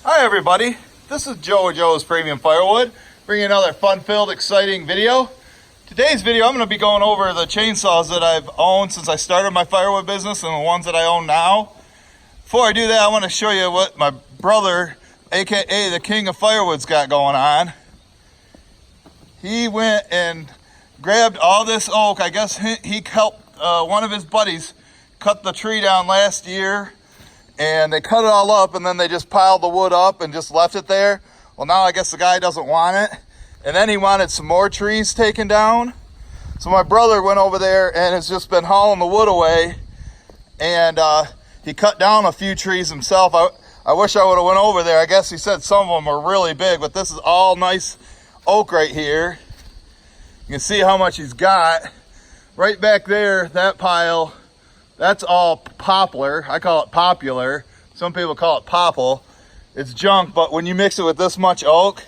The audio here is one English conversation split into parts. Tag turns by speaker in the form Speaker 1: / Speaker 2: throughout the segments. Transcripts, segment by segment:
Speaker 1: Hi everybody, this is Joe's Premium Firewood, bringing another fun-filled, exciting video. Today's video, I'm going to be going over the chainsaws that I've owned since I started my firewood business and the ones that I own now. Before I do that, I want to show you what my brother, aka the King of Firewood's got going on. He went and grabbed all this oak. I guess he helped one of his buddies cut the tree down last year. And they cut it all up and then they just piled the wood up and just left it there. Well, now I guess the guy doesn't want it. And then he wanted some more trees taken down. So my brother went over there and has just been hauling the wood away. And he cut down a few trees himself. I wish I would have went over there. I guess he said some of them are really big, but this is all nice oak right here. You can see how much he's got. Right back there, that pile, that's all poplar. I call it popular. Some people call it popple. It's junk, but when you mix it with this much oak,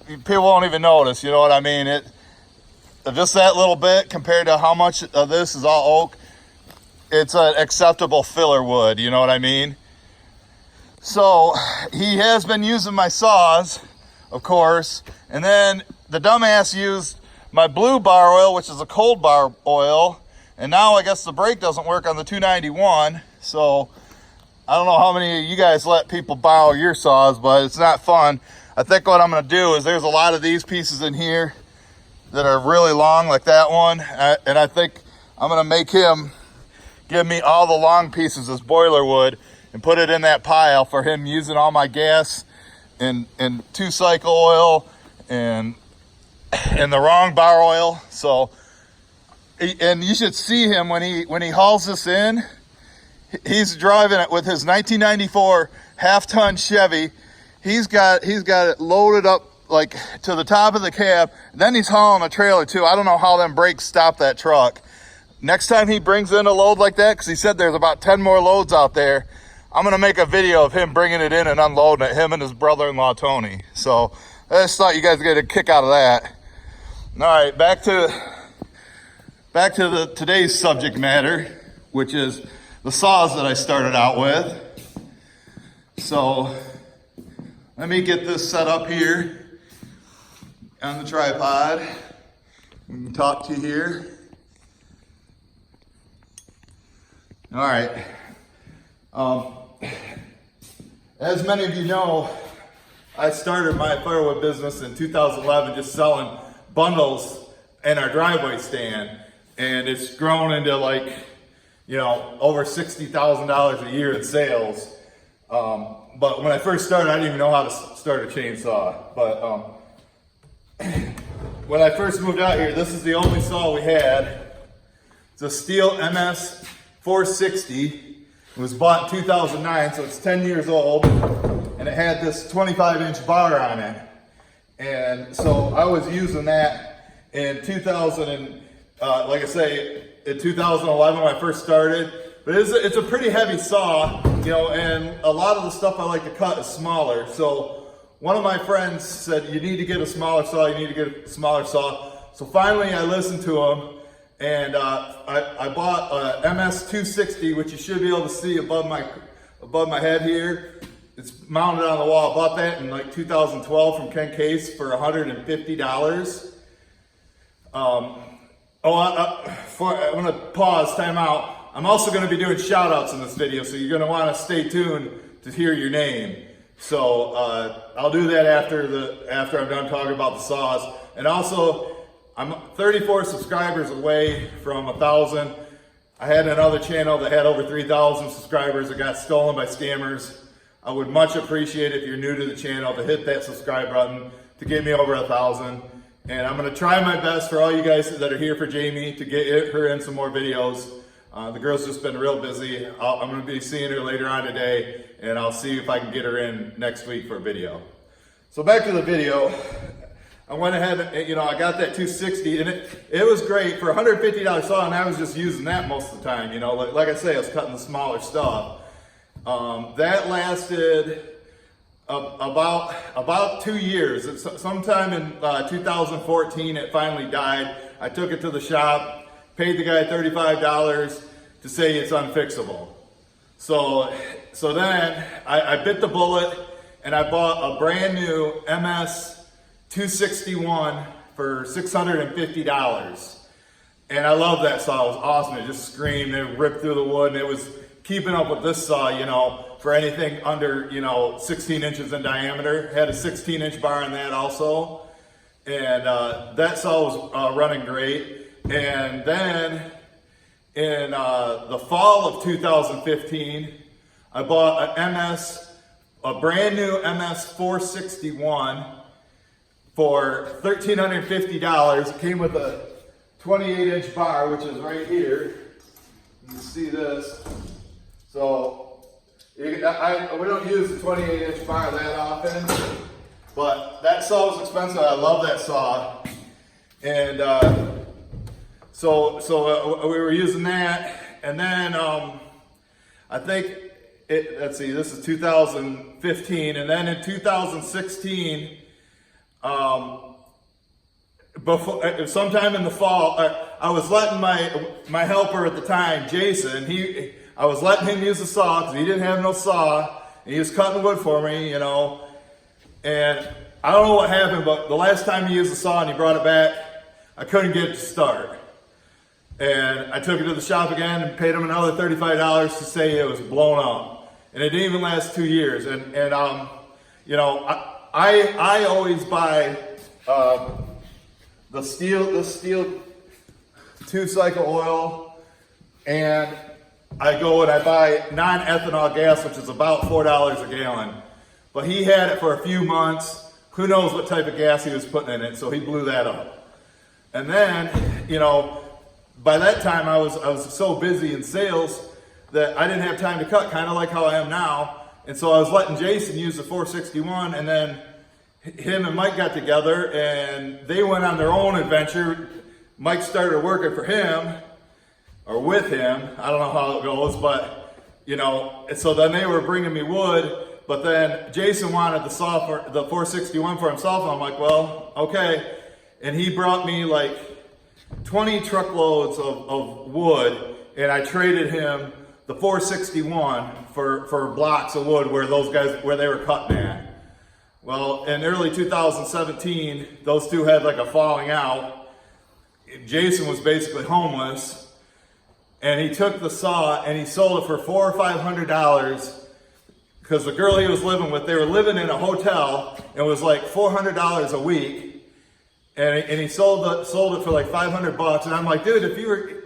Speaker 1: people won't even notice, you know what I mean? Just that little bit compared to how much of this is all oak, it's an acceptable filler wood, you know what I mean? So he has been using my saws, of course, and then the dumbass used my blue bar oil, which is a cold bar oil. And now I guess the brake doesn't work on the 291. So I don't know how many of you guys let people borrow your saws, but it's not fun. I think what I'm gonna do is there's a lot of these pieces in here that are really long, like that one. And I think I'm gonna make him give me all the long pieces as boiler wood and put it in that pile for him using all my gas and 2-cycle oil and the wrong bar oil. So, and you should see him when he hauls this in. He's driving it with his 1994 half-ton Chevy. He's got it loaded up like to the top of the cab. Then he's hauling a trailer too. I don't know how them brakes stop that truck. Next time he brings in a load like that, because he said there's about 10 more loads out there, I'm gonna make a video of him bringing it in and unloading it, him and his brother-in-law Tony. So I just thought you guys would get a kick out of that. All right, back to today's subject matter, which is the saws that I started out with. So let me get this set up here on the tripod. We can talk to you here. All right. As many of you know, I started my firewood business in 2011 just selling bundles in our driveway stand. And it's grown into like, you know, over $60,000 a year in sales. But when I first started, I didn't even know how to start a chainsaw. But when I first moved out here, this is the only saw we had. It's a Steel MS 460. It was bought in 2009, so it's 10 years old. And it had this 25-inch bar on it. And so I was using that in 2000 like I say, in 2011 when I first started. But it's a pretty heavy saw, you know, and a lot of the stuff I like to cut is smaller. So one of my friends said, you need to get a smaller saw, you need to get a smaller saw. So finally I listened to him, and I bought a MS 260, which you should be able to see above my head here. It's mounted on the wall. I bought that in like 2012 from Ken Case for $150. I'm going to pause, time out. I'm also going to be doing shout outs in this video, so you're going to want to stay tuned to hear your name. So I'll do that after I'm done talking about the saws. And also, I'm 34 subscribers away from 1,000. I had another channel that had over 3,000 subscribers that got stolen by scammers. I would much appreciate it if you're new to the channel to hit that subscribe button to get me over 1,000. And I'm gonna try my best for all you guys that are here for Jamie to get her in some more videos. The girl's just been real busy. I'm gonna be seeing her later on today, and I'll see if I can get her in next week for a video. So back to the video. I went ahead and, you know, I got that 260, and it was great for $150 saw, and I was just using that most of the time, you know. Like I say, I was cutting the smaller stuff. That lasted about 2 years. Sometime in 2014, it finally died. I took it to the shop, paid the guy $35 to say it's unfixable. So so then I bit the bullet and I bought a brand new MS 261 for $650. And I love that saw. It was awesome. It just screamed. It ripped through the wood, and it was keeping up with this saw, you know, for anything under, you know, 16 inches in diameter. Had a 16-inch bar on that also. And that saw was running great. And then in the fall of 2015, I bought a brand new MS 461 for $1,350. It came with a 28-inch bar, which is right here. You can see this. So we don't use the 28-inch bar that often, but that saw was expensive. I love that saw, and so we were using that, and then I think let's see, this is 2015, and then in 2016. Before, sometime in the fall, I was letting my helper at the time, Jason, I was letting him use the saw because he didn't have no saw, and he was cutting wood for me, you know, and I don't know what happened, but the last time he used the saw and he brought it back, I couldn't get it to start. And I took it to the shop again and paid him another $35 to say it was blown up. And it didn't even last 2 years. And you know, I always buy the steel 2-cycle oil, and I go and I buy non-ethanol gas, which is about $4 a gallon. But he had it for a few months. Who knows what type of gas he was putting in it, so he blew that up. And then, you know, by that time I was so busy in sales that I didn't have time to cut, kind of like how I am now. And so I was letting Jason use the 461, and then him and Mike got together and they went on their own adventure. Mike started working for him or with him. I don't know how it goes, but you know, so then they were bringing me wood, but then Jason wanted the saw for the 461 for himself. And I'm like, well, okay. And he brought me like 20 truckloads of wood, and I traded him the 461 for blocks of wood where they were cutting at. Well, in early 2017, those two had like a falling out. Jason was basically homeless, and he took the saw and he sold it for $400 or $500 because the girl he was living with, they were living in a hotel, and it was like $400 a week, and he sold it for like $500. And I'm like, dude,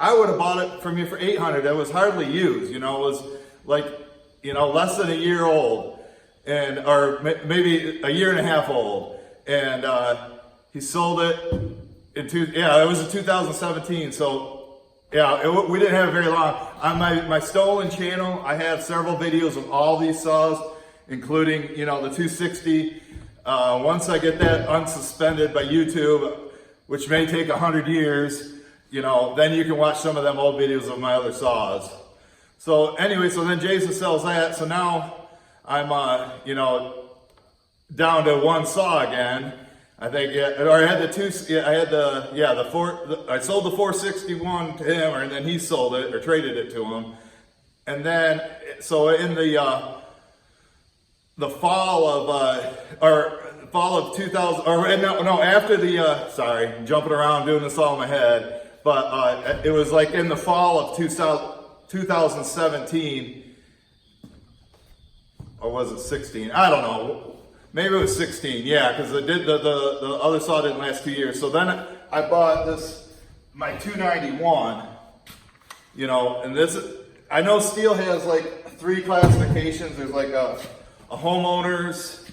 Speaker 1: I would have bought it from you for $800. It was hardly used, you know, it was like, you know, less than a year old. Or maybe a year and a half old, and he sold it it was in 2017. So yeah, we didn't have it very long. On my stolen channel, I have several videos of all these saws, including, you know, the 260. Once I get that unsuspended by YouTube, which may take 100 years, you know, then you can watch some of them old videos of my other saws. So anyway, so then Jason sells that. So now I'm, you know, down to one saw again. I think, or I had I sold the 461 to him, and then he sold it or traded it to him. And then, so in the fall of 2000, after the, sorry, I'm jumping around doing this all in my head, but it was like in the fall of 2017, or was it 16? I don't know. Maybe it was 16. Yeah, because the other saw didn't last 2 years. So then I bought my 291. You know, and I know steel has like 3 classifications. There's like a homeowner's,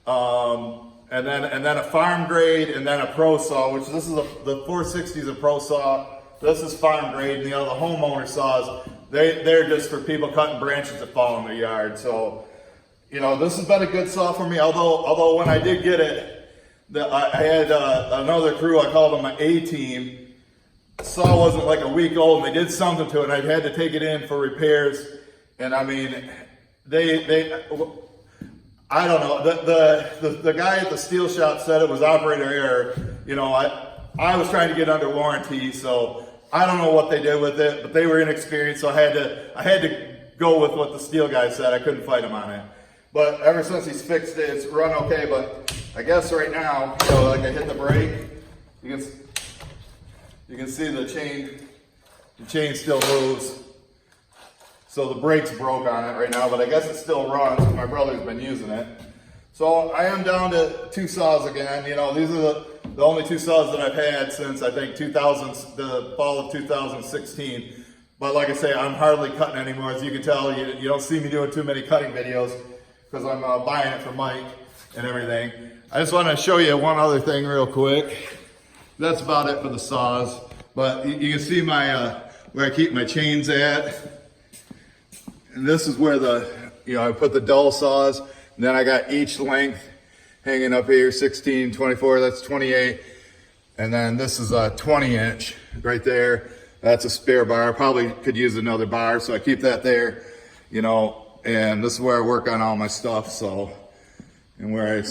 Speaker 1: and then a farm grade, and then a pro saw. Which this is the 460 is a pro saw. This is farm grade, and the homeowner saws. They're just for people cutting branches that fall in their yard. So, you know, this has been a good saw for me, although when I did get it, I had another crew, I called them my A-team. The saw wasn't like a week old, and they did something to it, and I had to take it in for repairs. And I mean, I don't know, the guy at the steel shop said it was operator error. You know, I was trying to get under warranty, so I don't know what they did with it, but they were inexperienced, so I had to go with what the steel guy said. I couldn't fight him on it. But ever since he's fixed it, it's run okay. But I guess right now, you know, like I hit the brake, you can see the chain still moves. So the brake's broke on it right now, but I guess it still runs. My brother's been using it. So I am down to 2 saws again. You know, these are the only 2 saws that I've had since I think the fall of 2016. But like I say, I'm hardly cutting anymore. As you can tell, you don't see me doing too many cutting videos because I'm buying it from Mike and everything. I just want to show you one other thing real quick. That's about it for the saws. But you can see my where I keep my chains at. And this is where I put the dull saws. And then I got each length hanging up here, 16, 24, that's 28. And then this is a 20-inch right there. That's a spare bar. I probably could use another bar, so I keep that there, you know. And this is where I work on all my stuff, so, and where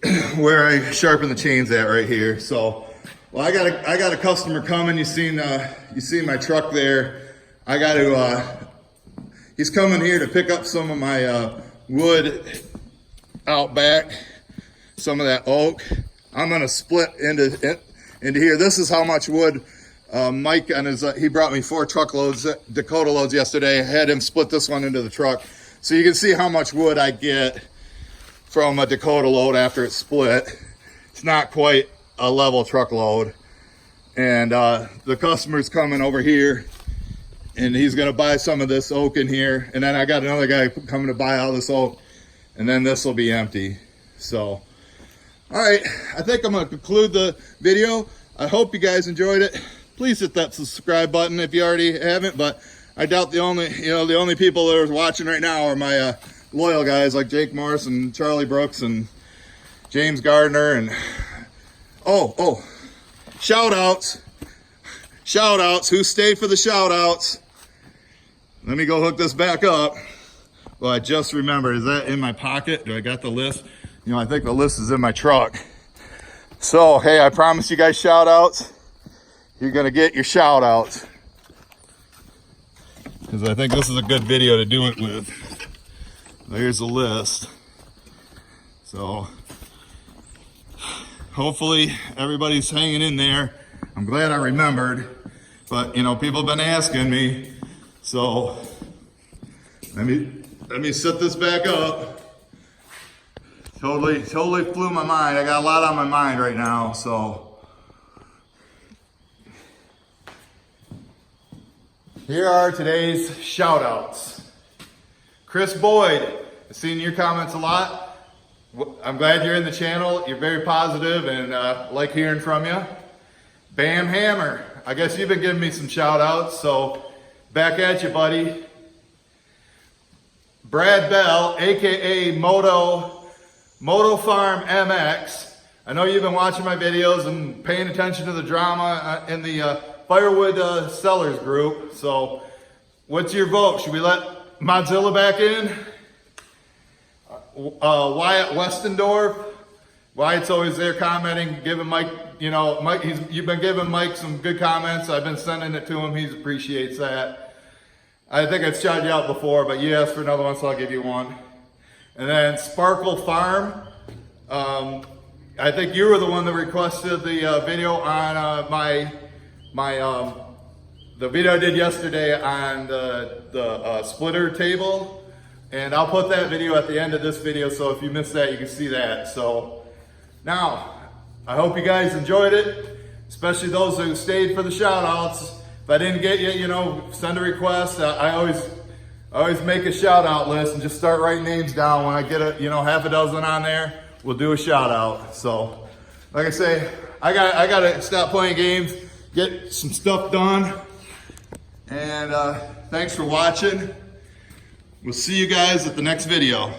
Speaker 1: I sharpen the chains at right here. So, well, I got a customer coming. You seen my truck there. I got to. He's coming here to pick up some of my wood out back, some of that oak. I'm gonna split into here. This is how much wood Mike on his, he brought me 4 truckloads, Dakota loads yesterday. I had him split this one into the truck. So you can see how much wood I get from a Dakota load after it's split. It's not quite a level truckload. And the customer's coming over here and he's gonna buy some of this oak in here. And then I got another guy coming to buy all this oak, and then this will be empty. So, all right, I think I'm gonna conclude the video. I hope you guys enjoyed it. Please hit that subscribe button if you already haven't, but I doubt the only people that are watching right now are my loyal guys like Jake Morris and Charlie Brooks and James Gardner and shout outs. Who stayed for the shout outs? Let me go hook this back up. Well, I just remembered, is that in my pocket? Do I got the list? You know, I think the list is in my truck. So, hey, I promise you guys shout outs. You're gonna get your shout outs. Because I think this is a good video to do it with. There's the list. So, hopefully everybody's hanging in there. I'm glad I remembered. But, you know, people have been asking me. So, let me set this back up. Totally flew my mind. I got a lot on my mind right now, so. Here are today's shout outs. Chris Boyd, I've seen your comments a lot. I'm glad you're in the channel. You're very positive and like hearing from you. Bam Hammer, I guess you've been giving me some shout outs, so back at you, buddy. Brad Bell, aka Moto Farm MX. I know you've been watching my videos and paying attention to the drama in the Firewood sellers group. So, what's your vote? Should we let Mozilla back in? Wyatt Westendorf. Wyatt's always there commenting, giving Mike, you know, Mike. You've been giving Mike some good comments. I've been sending it to him. He appreciates that. I think I've shouted you out before, but you asked for another one, so I'll give you one. And then Sparkle Farm. I think you were the one that requested the video on the video I did yesterday on the splitter table. And I'll put that video at the end of this video, so if you missed that, you can see that. So now, I hope you guys enjoyed it, especially those who stayed for the shout outs. If I didn't get you, you know, send a request. I always make a shout out list and just start writing names down. When I get half a dozen on there, we'll do a shout out. So, like I say, I gotta stop playing games, get some stuff done. And thanks for watching. We'll see you guys at the next video.